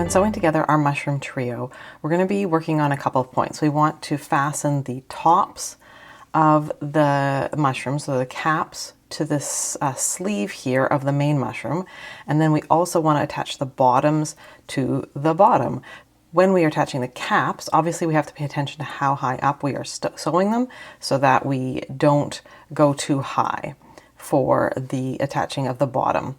When sewing together our mushroom trio, we're going to be working on a couple of points. We want to fasten the tops of the mushroom, so the caps, to this sleeve here of the main mushroom, and then we also want to attach the bottoms to the bottom. When we are attaching the caps, obviously we have to pay attention to how high up we are sewing them so that we don't go too high for the attaching of the bottom.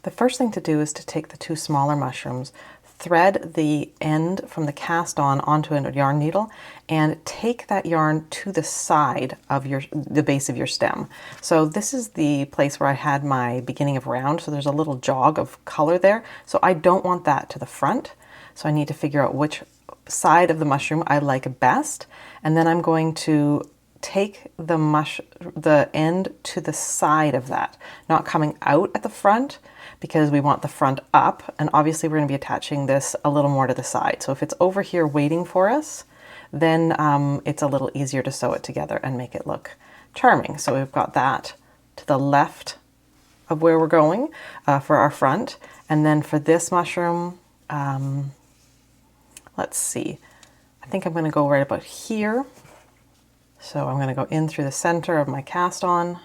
The first thing to do is to take the two smaller mushrooms, thread the end from the cast on onto a yarn needle, and take that yarn to the side of the base of your stem. So this is the place where I had my beginning of round, so there's a little jog of color there. So I don't want that to the front, so I need to figure out which side of the mushroom I like best, and then I'm going to take the end to the side of that, not coming out at the front, because we want the front up, and obviously we're going to be attaching this a little more to the side. So if it's over here waiting for us, then it's a little easier to sew it together and make it look charming. So we've got that to the left of where we're going for our front. And then for this mushroom, let's see, I think I'm going to go right about here. So I'm going to go in through the center of my cast on,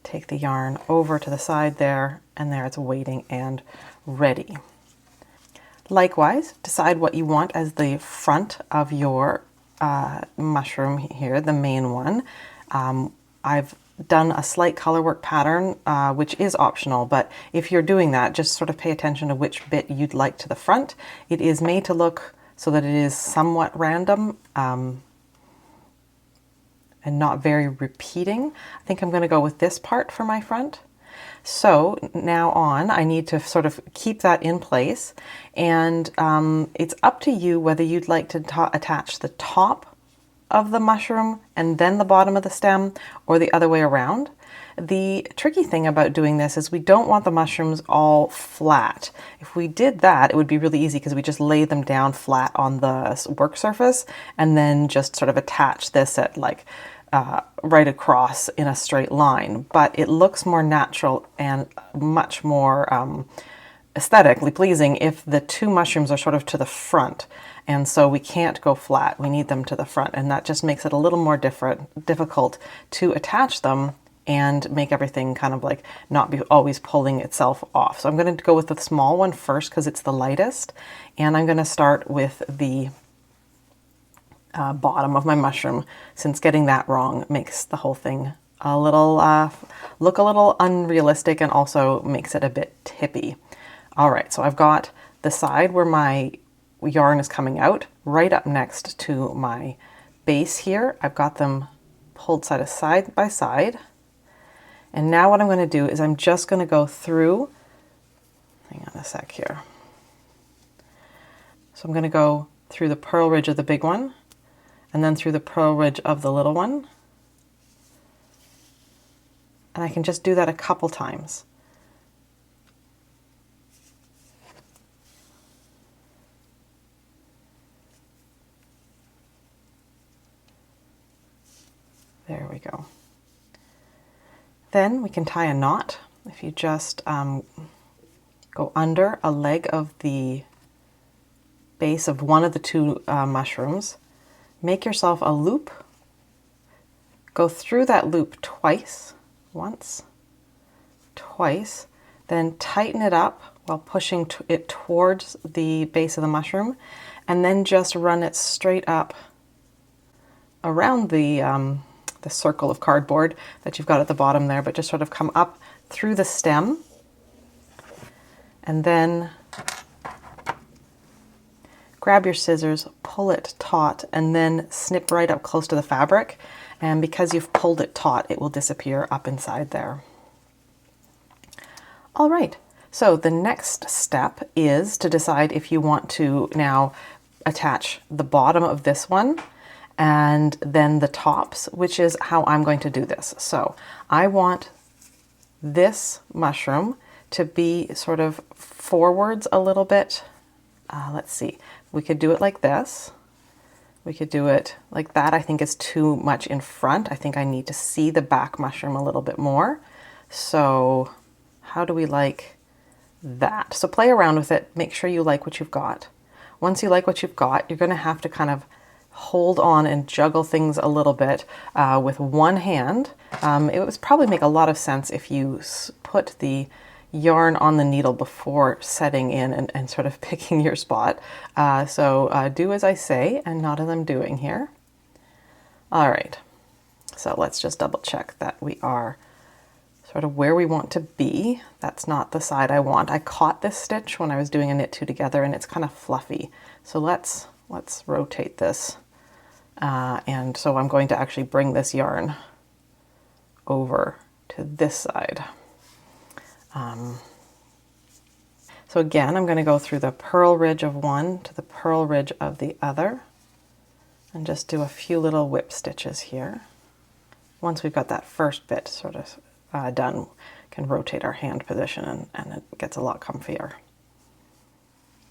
take the yarn over to the side there, and there it's waiting and ready. Likewise, decide what you want as the front of your mushroom here, the main one. I've done a slight color work pattern, which is optional, but if you're doing that, just sort of pay attention to which bit you'd like to the front. It is made to look so that it is somewhat random, and not very repeating. I think I'm going to go with this part for my front. So now on, I need to sort of keep that in place, and it's up to you whether you'd like to attach the top of the mushroom and then the bottom of the stem, or the other way around. The tricky thing about doing this is we don't want the mushrooms all flat. If we did that, it would be really easy because we just lay them down flat on the work surface and then just sort of attach this at like right across in a straight line. But it looks more natural and much more aesthetically pleasing if the two mushrooms are sort of to the front. And so we can't go flat, we need them to the front, and that just makes it a little more difficult to attach them and make everything kind of like not be always pulling itself off. So I'm going to go with the small one first because it's the lightest, and I'm going to start with the bottom of my mushroom, since getting that wrong makes the whole thing a little look a little unrealistic and also makes it a bit tippy. All right, so I've got the side where my yarn is coming out right up next to my base here. I've got them pulled side by side. And now what I'm going to do is I'm just going to go through, hang on a sec here. So I'm going to go through the purl ridge of the big one, and then through the purl ridge of the little one. And I can just do that a couple times. There we go. Then we can tie a knot. If you just go under a leg of the base of one of the two mushrooms, make yourself a loop, go through that loop twice, once, twice, then tighten it up while pushing it towards the base of the mushroom, and then just run it straight up around the circle of cardboard that you've got at the bottom there, but just sort of come up through the stem, and then grab your scissors, pull it taut, and then snip right up close to the fabric. And because you've pulled it taut, it will disappear up inside there. All right, so the next step is to decide if you want to now attach the bottom of this one and then the tops, which is how I'm going to do this. So I want this mushroom to be sort of forwards a little bit. Let's see, we could do it like this. We could do it like that. I think is too much in front. I think I need to see the back mushroom a little bit more. So how do we like that. So play around with it, make sure you like what you've got. Once you like what you've got, you're going to have to kind of hold on and juggle things a little bit with one hand. It would probably make a lot of sense if you put the yarn on the needle before setting in and sort of picking your spot. So do as I say and not as I'm doing here. All right, so let's just double check that we are sort of where we want to be. That's not the side I want. I caught this stitch when I was doing a knit two together and it's kind of fluffy. So let's rotate this. And so I'm going to actually bring this yarn over to this side. So again, I'm going to go through the purl ridge of one to the purl ridge of the other and just do a few little whip stitches here. Once we've got that first bit sort of done, we can rotate our hand position and it gets a lot comfier.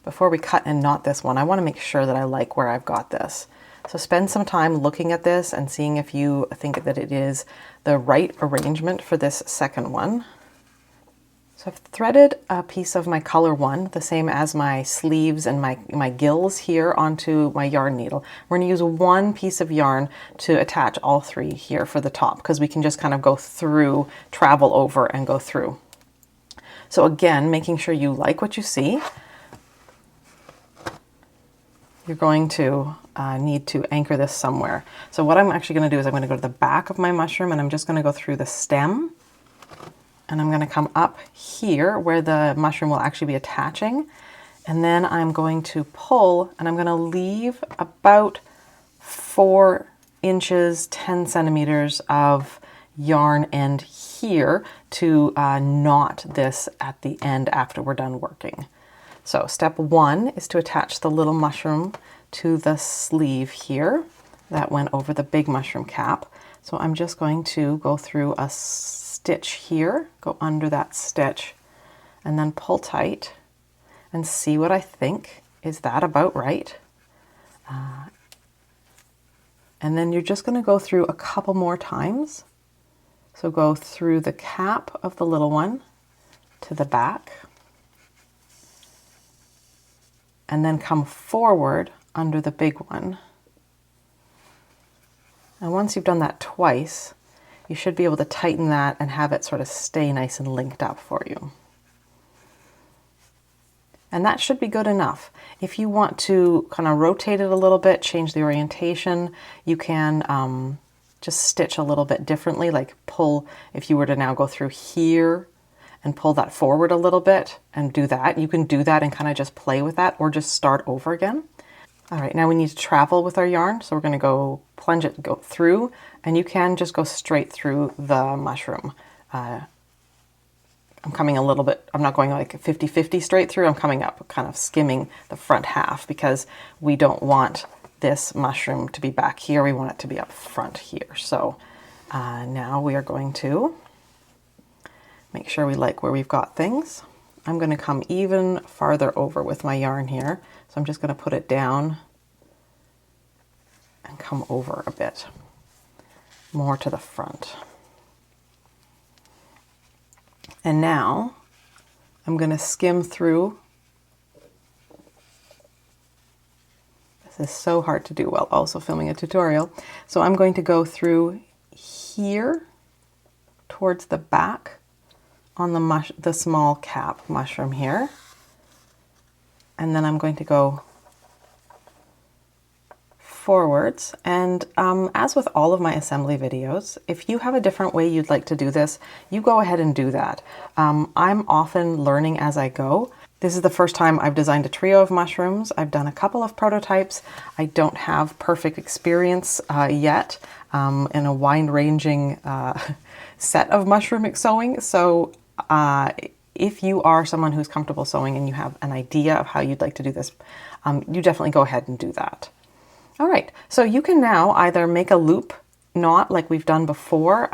Before we cut and knot this one, I want to make sure that I like where I've got this. So spend some time looking at this and seeing if you think that it is the right arrangement for this second one. So I've threaded a piece of my color one, the same as my sleeves and my gills here onto my yarn needle. We're going to use one piece of yarn to attach all three here for the top because we can just kind of go through, travel over and go through. So again, making sure you like what you see. You're going to need to anchor this somewhere. So what I'm actually going to do is I'm going to go to the back of my mushroom and I'm just going to go through the stem. And I'm going to come up here where the mushroom will actually be attaching. And then I'm going to pull and I'm going to leave about 4 inches, 10 centimeters of yarn end here to knot this at the end after we're done working. So step one is to attach the little mushroom to the sleeve here. That went over the big mushroom cap. So I'm just going to go through a stitch here, go under that stitch, and then pull tight and see what I think. Is that about right? And then you're just going to go through a couple more times. So go through the cap of the little one to the back, and then come forward under the big one. And once you've done that twice, you should be able to tighten that and have it sort of stay nice and linked up for you. And that should be good enough. If you want to kind of rotate it a little bit, change the orientation, you can just stitch a little bit differently, like pull, if you were to now go through here and pull that forward a little bit and do that, you can do that and kind of just play with that or just start over again. All right, now we need to travel with our yarn. So we're going to go plunge it, go through, and you can just go straight through the mushroom. I'm coming a little bit, I'm not going like 50-50 straight through, I'm coming up, kind of skimming the front half because we don't want this mushroom to be back here, we want it to be up front here. So now we are going to make sure we like where we've got things. I'm going to come even farther over with my yarn here. So I'm just going to put it down and come over a bit more to the front. And now I'm going to skim through. This is so hard to do while also filming a tutorial. So I'm going to go through here towards the back on the small cap mushroom here. And then I'm going to go forwards. And as with all of my assembly videos, if you have a different way you'd like to do this, you go ahead and do that. I'm often learning as I go. This is the first time I've designed a trio of mushrooms. I've done a couple of prototypes. I don't have perfect experience yet in a wide-ranging set of mushroom sewing. So if you are someone who's comfortable sewing and you have an idea of how you'd like to do this, you definitely go ahead and do that. All right, so you can now either make a loop knot like we've done before,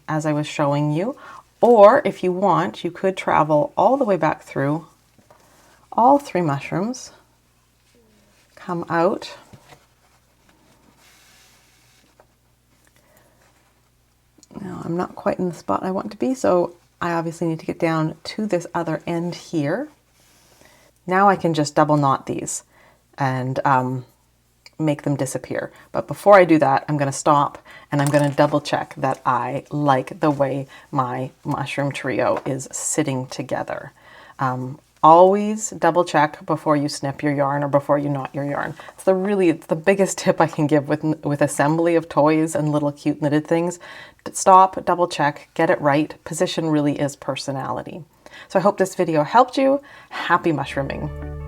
as I was showing you, or if you want, you could travel all the way back through all 3 mushrooms, come out, now I'm not quite in the spot I want to be, so I obviously need to get down to this other end here. Now I can just double knot these and make them disappear. But before I do that, I'm going to stop and I'm going to double check that I like the way my mushroom trio is sitting together. Always double check before you snip your yarn or before you knot your yarn. It's the biggest tip I can give with assembly of toys and little cute knitted things. Stop, double check, get it right. Position really is personality. So I hope this video helped you. Happy mushrooming.